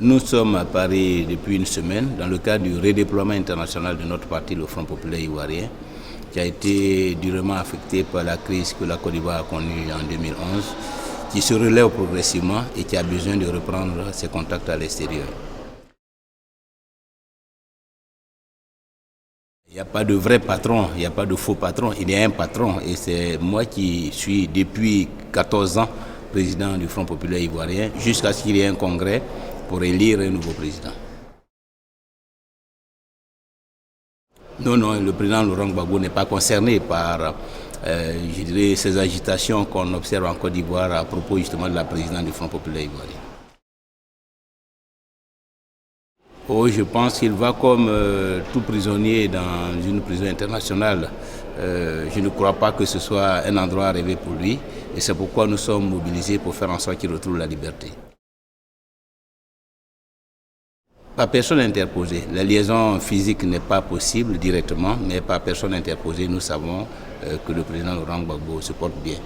Nous sommes à Paris depuis une semaine dans le cadre du redéploiement international de notre parti, le Front populaire ivoirien, qui a été durement affecté par la crise que la Côte d'Ivoire a connue en 2011, qui se relève progressivement et qui a besoin de reprendre ses contacts à l'extérieur. Il n'y a pas de vrai patron, il n'y a pas de faux patron, il y a un patron et c'est moi qui suis depuis 14 ans président du Front populaire ivoirien jusqu'à ce qu'il y ait un congrès pour élire un nouveau président. Non, le président Laurent Gbagbo n'est pas concerné par ces agitations qu'on observe en Côte d'Ivoire à propos justement de la présidence du Front populaire ivoirien. Oh, je pense qu'il va comme tout prisonnier dans une prison internationale. Je ne crois pas que ce soit un endroit rêvé pour lui et c'est pourquoi nous sommes mobilisés pour faire en sorte qu'il retrouve la liberté. Par personne interposée. La liaison physique n'est pas possible directement, mais par personne interposée, nous savons que le président Laurent Gbagbo se porte bien.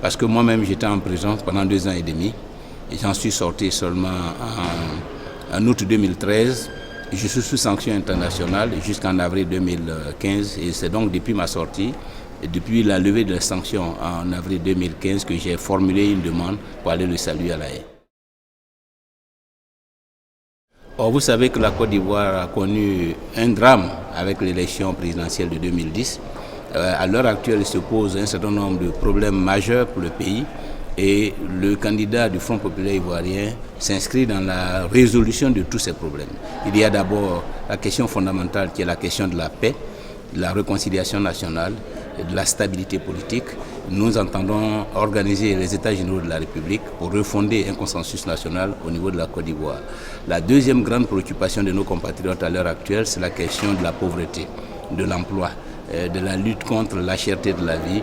Parce que moi-même, j'étais en prison pendant 2 ans et demi. Et j'en suis sorti seulement en août 2013. Je suis sous sanction internationale jusqu'en avril 2015. Et c'est donc depuis ma sortie, et depuis la levée de la sanction en avril 2015, que j'ai formulé une demande pour aller le saluer à La Haye. Or, vous savez que la Côte d'Ivoire a connu un drame avec l'élection présidentielle de 2010. À l'heure actuelle, il se pose un certain nombre de problèmes majeurs pour le pays. Et le candidat du Front populaire ivoirien s'inscrit dans la résolution de tous ces problèmes. Il y a d'abord la question fondamentale qui est la question de la paix, de la réconciliation nationale, de la stabilité politique. Nous entendons organiser les États généraux de la République pour refonder un consensus national au niveau de la Côte d'Ivoire. La deuxième grande préoccupation de nos compatriotes à l'heure actuelle, c'est la question de la pauvreté, de l'emploi, de la lutte contre la cherté de la vie,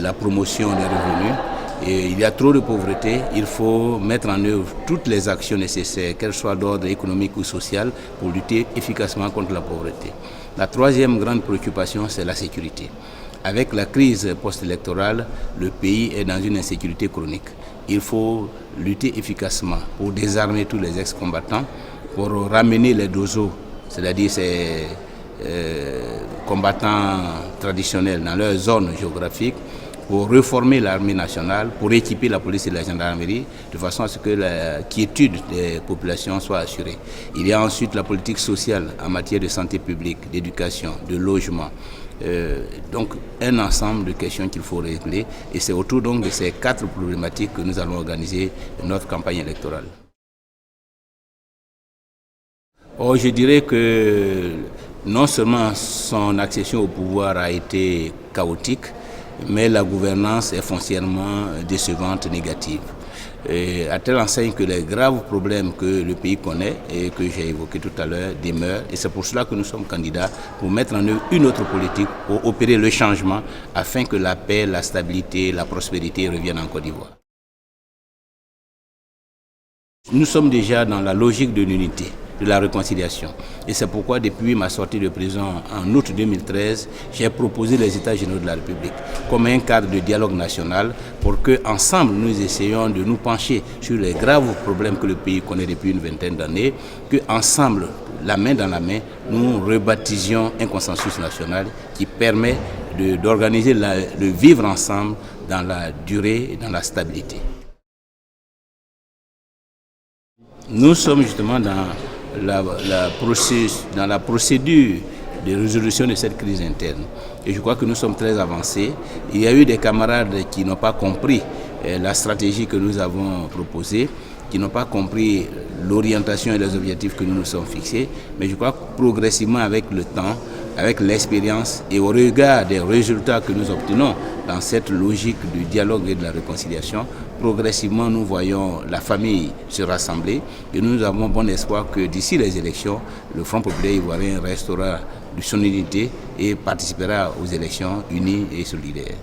la promotion des revenus. Et il y a trop de pauvreté, il faut mettre en œuvre toutes les actions nécessaires, qu'elles soient d'ordre économique ou social, pour lutter efficacement contre la pauvreté. La troisième grande préoccupation, c'est la sécurité. Avec la crise post-électorale, le pays est dans une insécurité chronique. Il faut lutter efficacement pour désarmer tous les ex-combattants, pour ramener les dozos, c'est-à-dire ces combattants traditionnels dans leur zone géographique, pour réformer l'armée nationale, pour équiper la police et la gendarmerie, de façon à ce que la quiétude des populations soit assurée. Il y a ensuite la politique sociale en matière de santé publique, d'éducation, de logement. Donc un ensemble de questions qu'il faut régler et c'est autour donc de ces 4 problématiques que nous allons organiser notre campagne électorale. Oh, je dirais que non seulement son accession au pouvoir a été chaotique, mais la gouvernance est foncièrement décevante, négative. À telle enseigne que les graves problèmes que le pays connaît et que j'ai évoqués tout à l'heure demeurent. Et c'est pour cela que nous sommes candidats pour mettre en œuvre une autre politique pour opérer le changement afin que la paix, la stabilité, la prospérité reviennent en Côte d'Ivoire. Nous sommes déjà dans la logique de l'unité, de la réconciliation. Et c'est pourquoi, depuis ma sortie de prison en août 2013, j'ai proposé les États généraux de la République comme un cadre de dialogue national pour qu'ensemble nous essayions de nous pencher sur les graves problèmes que le pays connaît depuis une vingtaine d'années, qu'ensemble, la main dans la main, nous rebaptisions un consensus national qui permet d'organiser le vivre ensemble dans la durée et dans la stabilité. Nous sommes justement dans la procédure de résolution de cette crise interne. Et je crois que nous sommes très avancés. Il y a eu des camarades qui n'ont pas compris la stratégie que nous avons proposée, qui n'ont pas compris l'orientation et les objectifs que nous nous sommes fixés. Mais je crois que progressivement, avec le temps, avec l'expérience et au regard des résultats que nous obtenons dans cette logique du dialogue et de la réconciliation, progressivement nous voyons la famille se rassembler et nous avons bon espoir que d'ici les élections, le Front populaire ivoirien restera de son unité et participera aux élections unies et solidaires.